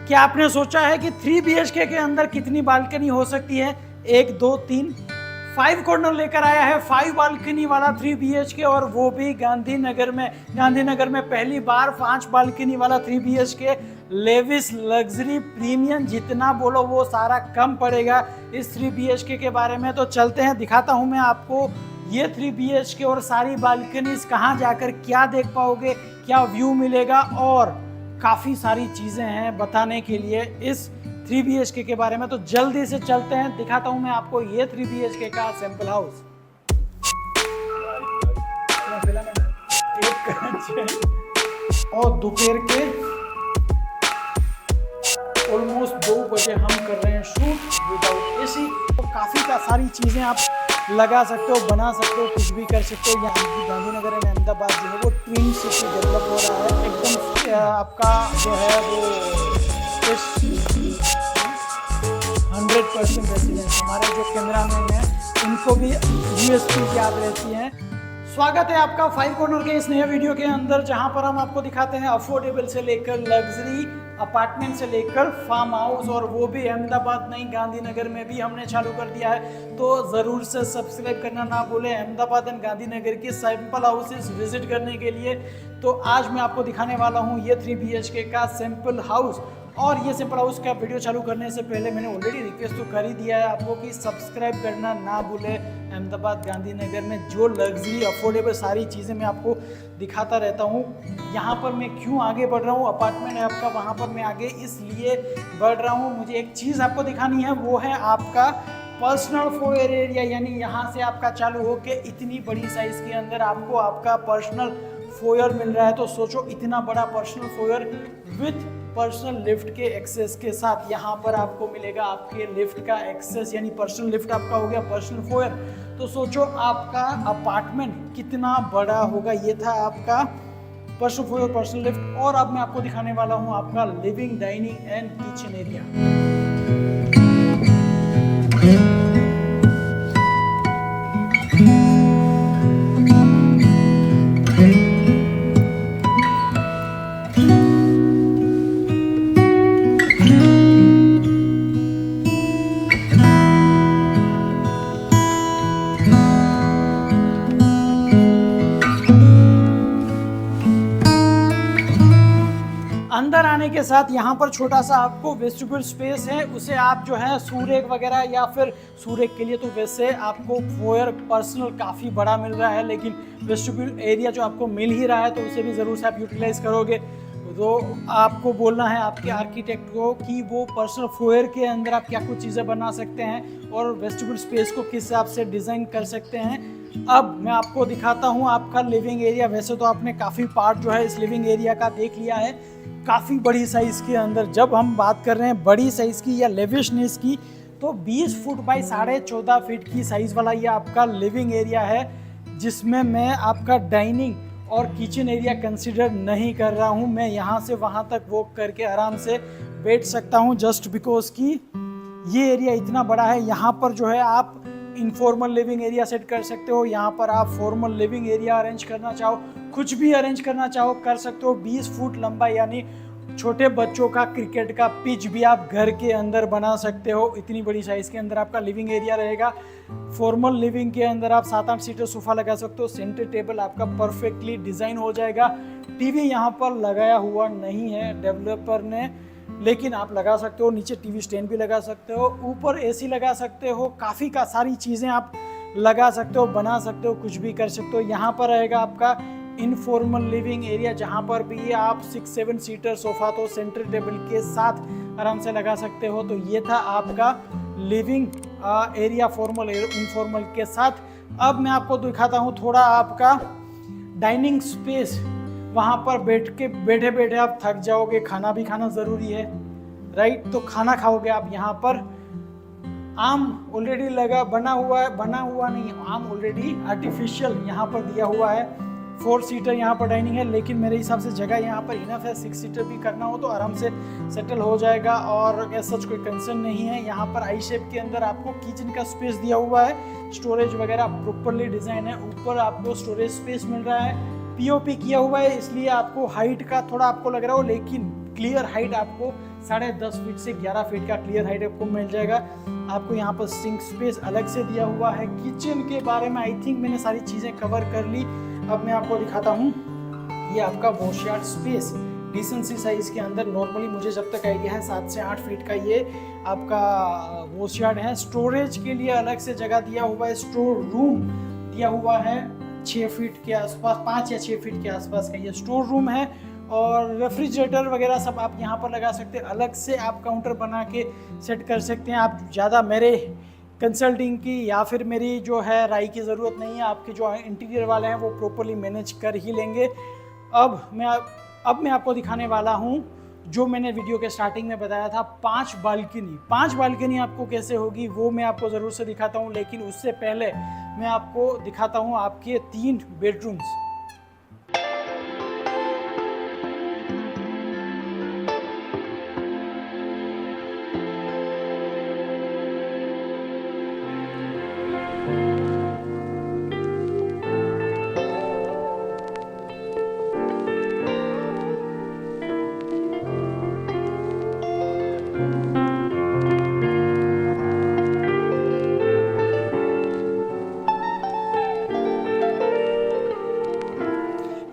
क्या आपने सोचा है कि 3 BHK के अंदर कितनी बालकनी हो सकती है? 1, 2, 3, 5 कॉर्नर लेकर आया है 5 बालकनी वाला 3 BHK, और वो भी गांधीनगर में। गांधीनगर में पहली बार 5 बालकनी वाला 3 BHK लेविस लग्जरी प्रीमियम, जितना बोलो वो सारा कम पड़ेगा इस 3 BHK के बारे में। तो चलते हैं, दिखाता हूं मैं आपको ये 3 BHK और सारी बालकनीज कहाँ जाकर क्या देख पाओगे, क्या व्यू मिलेगा, और काफ़ी सारी चीज़ें हैं बताने के लिए इस 3 BHK के बारे में। तो जल्दी से चलते हैं, दिखाता हूं मैं आपको ये 3 BHK का सैंपल हाउस। और दोपहर के ऑलमोस्ट 2 बजे हम कर रहे हैं शूट विदाउट एसी। तो काफ़ी सारी चीज़ें आप लगा सकते हो, बना सकते हो, कुछ भी कर सकते हो। यहाँ गांधीनगर एंड अहमदाबाद जो है वो ट्विन सिटी डेवलप हो रहा है एकदम। आपका जो है वो 100% रेसिडेंस। हमारे जो कैमरामैन हैं उनको भी USP याद रहती हैं। स्वागत है आपका 5 कॉर्नर के इस नए वीडियो के अंदर, जहां पर हम आपको दिखाते हैं अफोर्डेबल से लेकर लग्जरी अपार्टमेंट से लेकर फार्म हाउस, और वो भी अहमदाबाद नहीं गांधीनगर में भी हमने चालू कर दिया है। तो ज़रूर से सब्सक्राइब करना ना भूलें अहमदाबाद एंड गांधीनगर के सैंपल हाउसेस विजिट करने के लिए। तो आज मैं आपको दिखाने वाला हूँ ये 3 BHK का सैंपल हाउस। और ये सैंपल हाउस का वीडियो चालू करने से पहले मैंने ऑलरेडी रिक्वेस्ट तो कर ही दिया है आपको कि सब्सक्राइब करना ना भूले। अहमदाबाद गांधीनगर में जो लग्जरी अफोर्डेबल सारी चीज़ें मैं आपको दिखाता रहता हूँ। यहाँ पर मैं क्यों आगे बढ़ रहा हूँ, अपार्टमेंट है आपका, वहाँ पर मैं आगे इसलिए बढ़ रहा हूँ, मुझे एक चीज़ आपको दिखानी है, वो है आपका पर्सनल फोयर एरिया। यानी यहाँ से आपका चालू हो के इतनी बड़ी साइज के अंदर आपको आपका पर्सनल फोयर मिल रहा है। तो सोचो, इतना बड़ा personal foyer with personal lift के एक्सेस के साथ यहाँ पर आपको मिलेगा आपके लिफ्ट का एक्सेस, यानी पर्सनल लिफ्ट आपका हो गया पर्सनल फोयर। तो सोचो आपका अपार्टमेंट कितना बड़ा होगा। ये था आपका पर्सनल फोयर, पर्सनल लिफ्ट। और अब मैं आपको दिखाने वाला हूँ आपका living, dining and kitchen area. अंदर आने के साथ यहाँ पर छोटा सा आपको वेस्टिब्यूल स्पेस है, उसे आप जो है सूर्य वगैरह, या फिर सूर्य के लिए तो वैसे आपको फोयर पर्सनल काफ़ी बड़ा मिल रहा है, लेकिन वेस्टिब्यूल एरिया जो आपको मिल ही रहा है तो उसे भी ज़रूर से आप यूटिलाइज करोगे। तो आपको बोलना है आपके आर्किटेक्ट को कि वो पर्सनल फोयर के अंदर आप क्या कुछ चीज़ें बना सकते हैं और वेस्टिब्यूल स्पेस को किस हिसाब से डिज़ाइन कर सकते हैं। अब मैं आपको दिखाता हूँ आपका लिविंग एरिया। वैसे तो आपने काफ़ी पार्ट जो है इस लिविंग एरिया का देख लिया है, काफ़ी बड़ी साइज़ के अंदर। जब हम बात कर रहे हैं बड़ी साइज़ की या लेविशनेस की, तो 20 फुट बाई 14.5 फीट की साइज़ वाला ये आपका लिविंग एरिया है, जिसमें मैं आपका डाइनिंग और किचन एरिया कंसिडर नहीं कर रहा हूँ। मैं यहाँ से वहाँ तक वॉक करके आराम से बैठ सकता हूँ, जस्ट बिकॉज कि ये एरिया इतना बड़ा है। यहाँ पर जो है आप इनफॉर्मल लिविंग एरिया सेट कर सकते हो, यहाँ पर आप फॉर्मल लिविंग एरिया अरेंज करना चाहो, कुछ भी अरेंज करना चाहो कर सकते हो। 20 फुट लंबा, यानी छोटे बच्चों का क्रिकेट का पिच भी आप घर के अंदर बना सकते हो। इतनी बड़ी साइज़ के अंदर आपका लिविंग एरिया रहेगा। फॉर्मल लिविंग के अंदर आप 7-8 सीटर सोफ़ा लगा सकते हो। सेंटर टेबल आपका परफेक्टली डिज़ाइन हो जाएगा। टीवी यहाँ पर लगाया हुआ नहीं है डेवलपर ने, लेकिन आप लगा सकते हो। नीचे टीवी स्टैंड भी लगा सकते हो, ऊपर एसी लगा सकते हो। काफ़ी सारी चीज़ें आप लगा सकते हो, बना सकते हो, कुछ भी कर सकते हो। यहाँ पर रहेगा आपका इनफॉर्मल लिविंग एरिया, जहाँ पर भी आप 6-7 सीटर सोफ़ा तो सेंटर टेबल के साथ आराम से लगा सकते हो। तो ये था आपका लिविंग एरिया फॉर्मल इनफॉर्मल के साथ। अब मैं आपको दिखाता हूँ थोड़ा आपका डाइनिंग स्पेस। वहाँ पर बैठे बैठे आप थक जाओगे, खाना भी खाना ज़रूरी है, राइट? तो खाना खाओगे आप यहाँ पर। आम ऑलरेडी बना हुआ नहीं, आम ऑलरेडी आर्टिफिशियल यहाँ पर दिया हुआ है। 4 सीटर यहाँ पर डाइनिंग है, लेकिन मेरे हिसाब से जगह यहाँ पर इनफ है। 6 सीटर भी करना हो तो आराम से सेटल हो जाएगा, और ऐसा कोई कंसर्न नहीं है। यहाँ पर आई शेप के अंदर आपको किचन का स्पेस दिया हुआ है, स्टोरेज वगैरह प्रॉपरली डिज़ाइन है। ऊपर आपको स्टोरेज स्पेस मिल रहा है, पीओपी किया हुआ है, इसलिए आपको हाइट का थोड़ा आपको लग रहा हो, लेकिन क्लियर हाइट आपको 10.5 फीट से 11 फीट का क्लियर हाइट आपको मिल जाएगा। आपको यहाँ पर सिंक स्पेस अलग से दिया हुआ है। किचन के बारे में आई थिंक मैंने सारी चीज़ें कवर कर ली। अब मैं आपको दिखाता हूँ, ये आपका वॉशयार्ड स्पेस डिसेंट सी साइज़ के अंदर, नॉर्मली मुझे जब तक आइडिया है 7 से 8 फीट का ये आपका वॉशयार्ड है। स्टोरेज के लिए अलग से जगह दिया हुआ है, स्टोर रूम दिया हुआ है 6 फीट के आसपास, 5 या 6 फीट के आसपास का ये स्टोर रूम है। और रेफ्रिजरेटर वगैरह सब आप यहाँ पर लगा सकते हैं। अलग से आप काउंटर बना के सेट कर सकते हैं। आप ज़्यादा मेरे कंसल्टिंग की या फिर मेरी जो है राय की ज़रूरत नहीं है, आपके जो इंटीरियर वाले हैं वो प्रॉपर्ली मैनेज कर ही लेंगे। अब मैं आपको दिखाने वाला हूँ जो मैंने वीडियो के स्टार्टिंग में बताया था, 5 बालकनी आपको कैसे होगी वो मैं आपको ज़रूर से दिखाता हूँ। लेकिन उससे पहले मैं आपको दिखाता हूँ आपके 3 बेडरूम्स।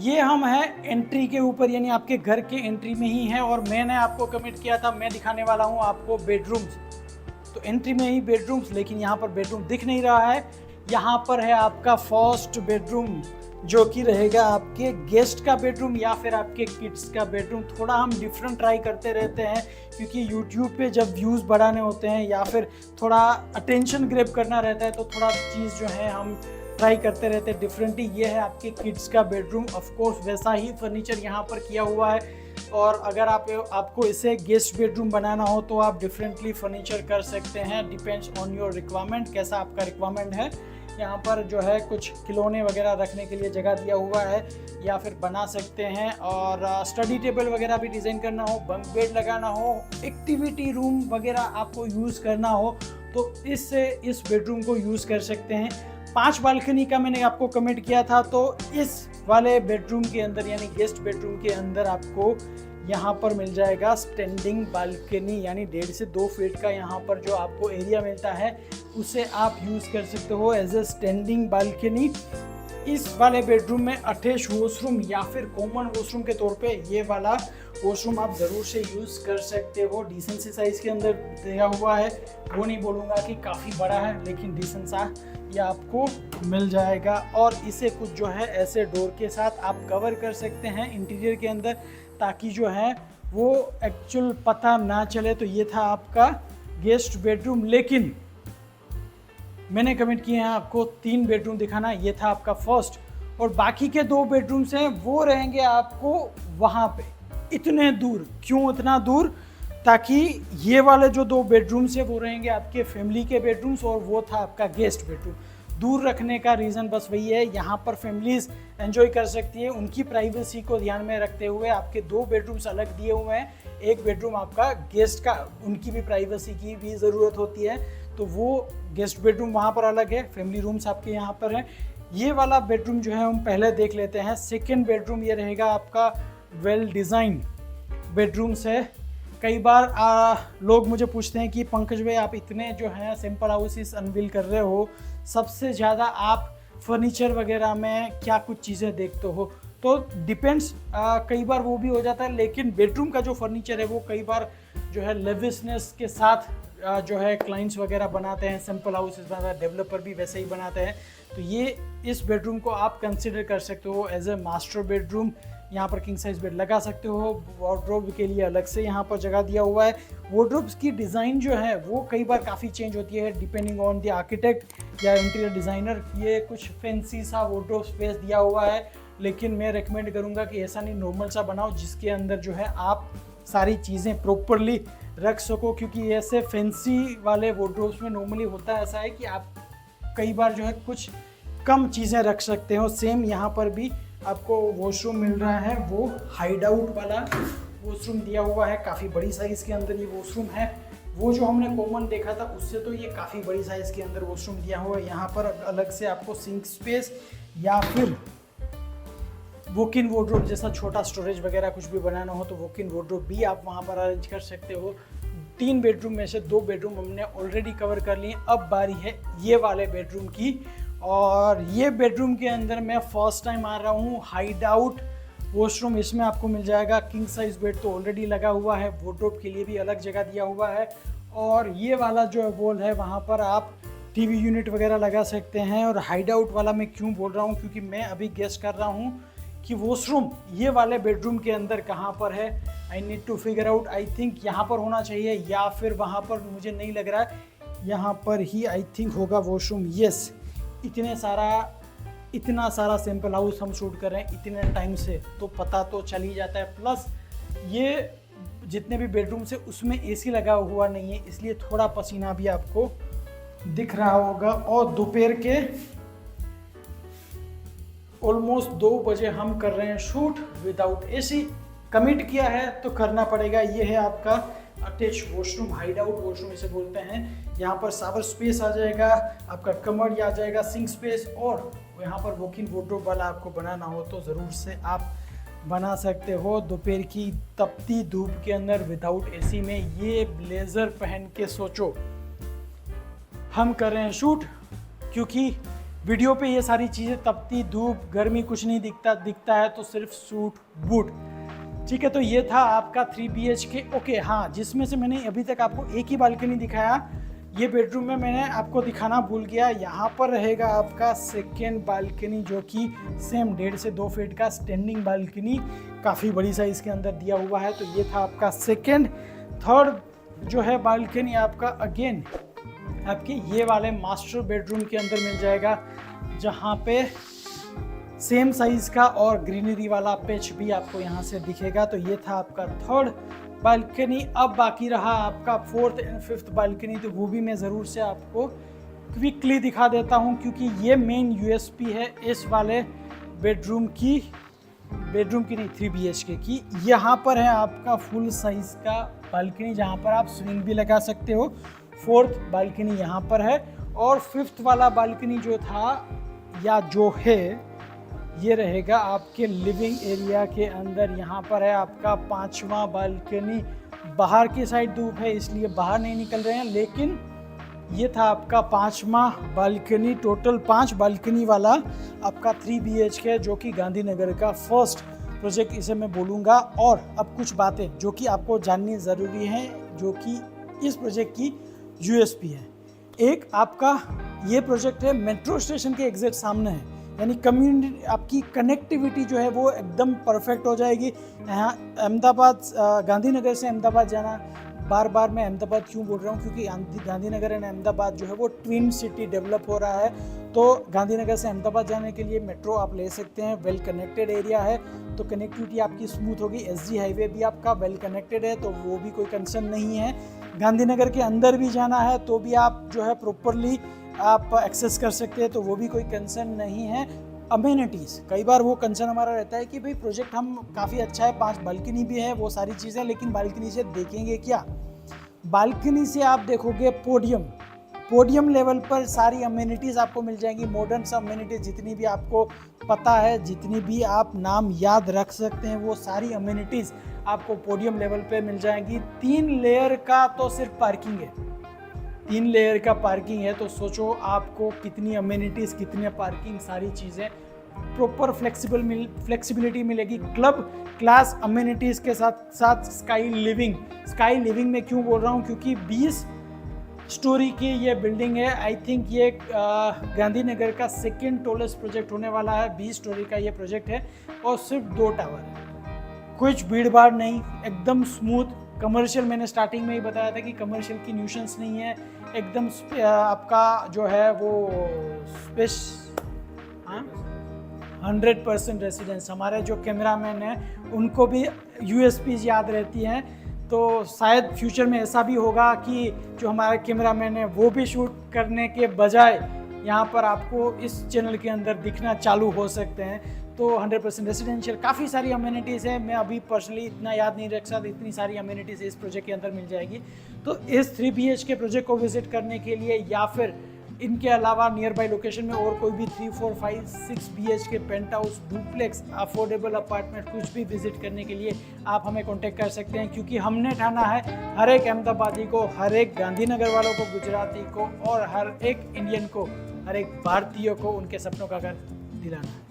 ये हम हैं एंट्री के ऊपर, यानी आपके घर के एंट्री में ही है। और मैंने आपको कमिट किया था मैं दिखाने वाला हूँ आपको बेडरूम्स, तो एंट्री में ही बेडरूम्स, लेकिन यहाँ पर बेडरूम दिख नहीं रहा है। यहाँ पर है आपका फर्स्ट बेडरूम जो कि रहेगा आपके गेस्ट का बेडरूम या फिर आपके किड्स का बेडरूम। थोड़ा हम डिफरेंट ट्राई करते रहते हैं क्योंकि यूट्यूब पे जब व्यूज़ बढ़ाने होते हैं या फिर थोड़ा अटेंशन ग्रैब करना रहता है तो थोड़ा चीज़ जो है हम ट्राई करते रहते हैं डिफरेंटली। ये है आपके किड्स का बेडरूम, ऑफ कोर्स वैसा ही फर्नीचर यहाँ पर किया हुआ है। और अगर आपको इसे गेस्ट बेडरूम बनाना हो तो आप डिफरेंटली फर्नीचर कर सकते हैं, डिपेंड्स ऑन योर रिक्वायरमेंट, कैसा आपका रिक्वायरमेंट है। यहाँ पर जो है कुछ खिलौने वगैरह रखने के लिए जगह दिया हुआ है या फिर बना सकते हैं। और स्टडी टेबल वगैरह भी डिज़ाइन करना हो, बंक बेड लगाना हो, एक्टिविटी रूम वगैरह आपको यूज़ करना हो तो इस बेडरूम को यूज़ कर सकते हैं। 5 बालकनी का मैंने आपको कमेंट किया था, तो इस वाले बेडरूम के अंदर यानी गेस्ट बेडरूम के अंदर आपको यहाँ पर मिल जाएगा स्टैंडिंग बालकनी, यानी 1.5 से 2 फीट का यहाँ पर जो आपको एरिया मिलता है उसे आप यूज़ कर सकते हो एज ए स्टैंडिंग बालकनी। इस वाले बेडरूम में अटैच वॉशरूम या फिर कॉमन वॉशरूम के तौर पे ये वाला वॉशरूम आप ज़रूर से यूज़ कर सकते हो। डिसेंट सी साइज़ के अंदर दिया हुआ है, वो नहीं बोलूँगा कि काफ़ी बड़ा है, लेकिन डिसेंट सा ये आपको मिल जाएगा। और इसे कुछ जो है ऐसे डोर के साथ आप कवर कर सकते हैं इंटीरियर के अंदर, ताकि जो है वो एक्चुअल पता ना चले। तो ये था आपका गेस्ट बेडरूम, लेकिन मैंने कमेंट किए हैं आपको 3 बेडरूम दिखाना, ये था आपका फर्स्ट। और बाकी के 2 बेडरूम्स हैं वो रहेंगे आपको वहाँ पे, इतने दूर। क्यों इतना दूर? ताकि ये वाले जो 2 बेडरूम्स है वो रहेंगे आपके फैमिली के बेडरूम्स और वो था आपका गेस्ट बेडरूम। दूर रखने का रीज़न बस वही है, यहाँ पर फैमिलीज़ एंजॉय कर सकती है। उनकी प्राइवेसी को ध्यान में रखते हुए आपके 2 बेडरूम्स अलग दिए हुए हैं। एक बेडरूम आपका गेस्ट का, उनकी भी प्राइवेसी की भी ज़रूरत होती है, तो वो गेस्ट बेडरूम वहाँ पर अलग है, फैमिली रूम्स आपके यहाँ पर हैं। ये वाला बेडरूम जो है हम पहले देख लेते हैं। सेकेंड बेडरूम ये रहेगा आपका वेल डिज़ाइन बेडरूम्स है। कई बार लोग मुझे पूछते हैं कि पंकज भाई आप इतने जो हैं सिंपल हाउसेस अनवील कर रहे हो, सबसे ज़्यादा आप फर्नीचर वगैरह में क्या कुछ चीज़ें देखते हो? तो डिपेंड्स, कई बार वो भी हो जाता है, लेकिन बेडरूम का जो फर्नीचर है वो कई बार जो है लेविशनेस के साथ जो है क्लाइंट्स वगैरह बनाते हैं, सिंपल हाउसेस बनाते हैं, डेवलपर भी वैसे ही बनाते हैं। तो ये इस बेडरूम को आप कंसिडर कर सकते हो एज ए मास्टर बेडरूम। यहाँ पर किंग साइज बेड लगा सकते हो। वार्डरोब के लिए अलग से यहाँ पर जगह दिया हुआ है। वार्डरोब्स की डिज़ाइन जो है वो कई बार काफ़ी चेंज होती है डिपेंडिंग ऑन द आर्किटेक्ट या इंटीरियर डिज़ाइनर। ये कुछ फैंसी सा वार्डरोब स्पेस दिया हुआ है, लेकिन मैं रेकमेंड करूँगा कि ऐसा नहीं, नॉर्मल सा बनाओ जिसके अंदर जो है आप सारी चीज़ें प्रॉपरली रख सको। क्योंकि ऐसे फैंसी वाले वार्डरोब्स में नॉर्मली होता है ऐसा है कि आप कई बार जो है कुछ कम चीज़ें रख सकते हो। सेम यहाँ पर भी आपको वॉशरूम मिल रहा है, वो हाइड आउट वाला वॉशरूम दिया हुआ है। काफ़ी बड़ी साइज़ के अंदर ये वॉशरूम है। वो जो हमने कॉमन देखा था उससे तो ये काफ़ी बड़ी साइज़ के अंदर वॉशरूम दिया हुआ है। यहाँ पर अलग से आपको सिंक स्पेस या फिर वॉक इन वार्डरोब जैसा छोटा स्टोरेज वगैरह कुछ भी बनाना हो तो वॉक इन वार्डरोब भी आप वहाँ पर अरेंज कर सकते हो। 3 बेडरूम में से 2 बेडरूम हमने ऑलरेडी कवर कर लिए, अब बारी है ये वाले बेडरूम की। और ये बेडरूम के अंदर मैं फर्स्ट टाइम आ रहा हूँ। हाइड आउट वॉशरूम इसमें आपको मिल जाएगा। किंग साइज बेड तो ऑलरेडी लगा हुआ है, वार्डरोब के लिए भी अलग जगह दिया हुआ है। और ये वाला जो वॉल है वहाँ पर आप टीवी यूनिट वगैरह लगा सकते हैं। और हाइड आउट वाला मैं क्यों बोल रहा हूँ, क्योंकि मैं अभी गेस कर रहा हूँ कि वॉशरूम ये वाले बेडरूम के अंदर कहाँ पर है। I need to figure out. I think यहाँ पर होना चाहिए या फिर वहाँ पर, मुझे नहीं लग रहा है, यहाँ पर ही आई थिंक होगा वॉशरूम। यस, इतना सारा सैंपल हाउस हम शूट कर रहे हैं इतने टाइम से, तो पता तो चल ही जाता है। प्लस ये जितने भी बेडरूम से उसमें एसी लगा हुआ नहीं है, इसलिए थोड़ा पसीना भी आपको दिख रहा होगा। और दोपहर के ऑलमोस्ट 2 बजे हम कर रहे हैं शूट विदाउट एसी। कमिट किया है तो करना पड़ेगा। ये है आपका attach washroom, hide out washroom इसे बोलते हैं। यहाँ पर शावर स्पेस आ जाएगा, आपका कमोड आ जाएगा, सिंक स्पेस। और यहाँ पर वॉक इन वार्डरोब वाला आपको बनाना हो तो ज़रूर से आप बना सकते हो। दोपहर की तपती धूप के अंदर विदाउट एसी में ये ब्लेजर पहन के सोचो हम कर रहे हैं शूट, क्योंकि वीडियो पे ये सारी चीज़ें, तपती धूप, गर्मी कुछ नहीं दिखता है तो सिर्फ सूट बूट। ठीक है, तो ये था आपका 3 BHK। ओके हाँ, जिसमें से मैंने अभी तक आपको एक ही बालकनी दिखाया। ये बेडरूम में मैंने आपको दिखाना भूल गया। यहाँ पर रहेगा आपका सेकेंड बालकनी, जो कि सेम 1.5 से 2 फीट का स्टैंडिंग बालकनी, काफ़ी बड़ी साइज़ के अंदर दिया हुआ है। तो ये था आपका सेकेंड। थर्ड जो है बालकनी आपका अगेन आपके ये वाले मास्टर बेडरूम के अंदर मिल जाएगा, जहाँ पे सेम साइज़ का और ग्रीनरी वाला पेच भी आपको यहाँ से दिखेगा। तो ये था आपका थर्ड बालकनी। अब बाकी रहा आपका 4th एंड 5th बालकनी, तो वो भी मैं ज़रूर से आपको क्विकली दिखा देता हूँ, क्योंकि ये मेन USP है इस वाले बेडरूम की नहीं 3 BHK की। यहाँ पर है आपका फुल साइज़ का बालकनी, जहाँ पर आप स्विंग भी लगा सकते हो। 4th बालकनी यहाँ पर है। और 5th वाला बालकनी जो था या जो है, ये रहेगा आपके लिविंग एरिया के अंदर। यहाँ पर है आपका 5वां बालकनी। बाहर की साइड धूप है इसलिए बाहर नहीं निकल रहे हैं, लेकिन ये था आपका 5वां बालकनी। टोटल 5 बालकनी वाला आपका 3 BHK, जो कि गांधीनगर का फर्स्ट प्रोजेक्ट इसे मैं बोलूँगा। और अब कुछ बातें जो कि आपको जाननी ज़रूरी हैं, जो कि इस प्रोजेक्ट की USP है। एक, आपका ये प्रोजेक्ट है मेट्रो स्टेशन के एग्जैक्ट सामने है, यानी कम्युनिटी आपकी कनेक्टिविटी जो है वो एकदम परफेक्ट हो जाएगी। यहाँ अहमदाबाद, गांधीनगर से अहमदाबाद जाना, बार बार मैं अहमदाबाद क्यों बोल रहा हूँ, क्योंकि गांधीनगर एंड अहमदाबाद जो है वो ट्विन सिटी डेवलप हो रहा है। तो गांधीनगर से अहमदाबाद जाने के लिए मेट्रो आप ले सकते हैं। वेल कनेक्टेड एरिया है तो कनेक्टिविटी आपकी स्मूथ होगी। SG हाईवे भी आपका वेल कनेक्टेड है, तो वो भी कोई कंसर्न नहीं है। गांधीनगर के अंदर भी जाना है तो भी आप जो है प्रॉपरली आप एक्सेस कर सकते हैं, तो वो भी कोई कंसर्न नहीं है। अमेनिटीज़, कई बार वो कंसर्न हमारा रहता है कि भाई प्रोजेक्ट हम काफ़ी अच्छा है, 5 बालकनी भी है, वो सारी चीज़ें, लेकिन बालकनी से देखेंगे क्या? बालकनी से आप देखोगे पोडियम लेवल पर सारी अमेनिटीज़ आपको मिल जाएंगी। मॉडर्न सब अमेनिटीज़ जितनी भी आपको पता है, जितनी भी आप नाम याद रख सकते हैं, वो सारी अमेनिटीज़ आपको पोडियम लेवल पे मिल जाएंगी। 3 लेयर का तो सिर्फ पार्किंग है, 3 लेयर का पार्किंग है, तो सोचो आपको कितनी अमेनिटीज़, कितने पार्किंग, सारी चीज़ें प्रॉपर फ्लेक्सिबिलिटी मिलेगी। क्लब क्लास अमेनिटीज़ के साथ साथ स्काई लिविंग में क्यों बोल रहा हूँ, क्योंकि 20 स्टोरी की ये बिल्डिंग है। आई थिंक ये गांधीनगर का सेकेंड टॉलेस्ट प्रोजेक्ट होने वाला है। 20 स्टोरी का ये प्रोजेक्ट है और सिर्फ 2 टावर है, कुछ भीड़ भाड़ नहीं, एकदम स्मूथ। कमर्शियल, मैंने स्टार्टिंग में ही बताया था कि कमर्शियल की न्यूसेंस नहीं है, एकदम आपका जो है वो स्पेस 100% रेसिडेंस। हमारे जो कैमरामैन हैं उनको भी USPs याद रहती हैं, तो शायद फ्यूचर में ऐसा भी होगा कि जो हमारे कैमरामैन हैं वो भी शूट करने के बजाय यहाँ पर आपको इस चैनल के अंदर दिखना चालू हो सकते हैं। तो 100% रेसिडेंशियल, काफ़ी सारी अमेनिटीज़ है। मैं अभी पर्सनली इतना याद नहीं रख सकता, इतनी सारी अमेनिटीज़ इस प्रोजेक्ट के अंदर मिल जाएगी। तो इस 3 BHK प्रोजेक्ट को विजिट करने के लिए या फिर इनके अलावा नियर बाई लोकेशन में और कोई भी 3, 4, 5, 6 BHK penthouse, duplex, affordable apartment कुछ भी विजिट करने के लिए आप हमें कांटेक्ट कर सकते हैं, क्योंकि हमने ठाना है हर एक अहमदाबादी को, हर एक गांधीनगर वालों को, गुजराती को और हर एक इंडियन को, हर एक भारतीय को उनके सपनों का घर दिलाना है।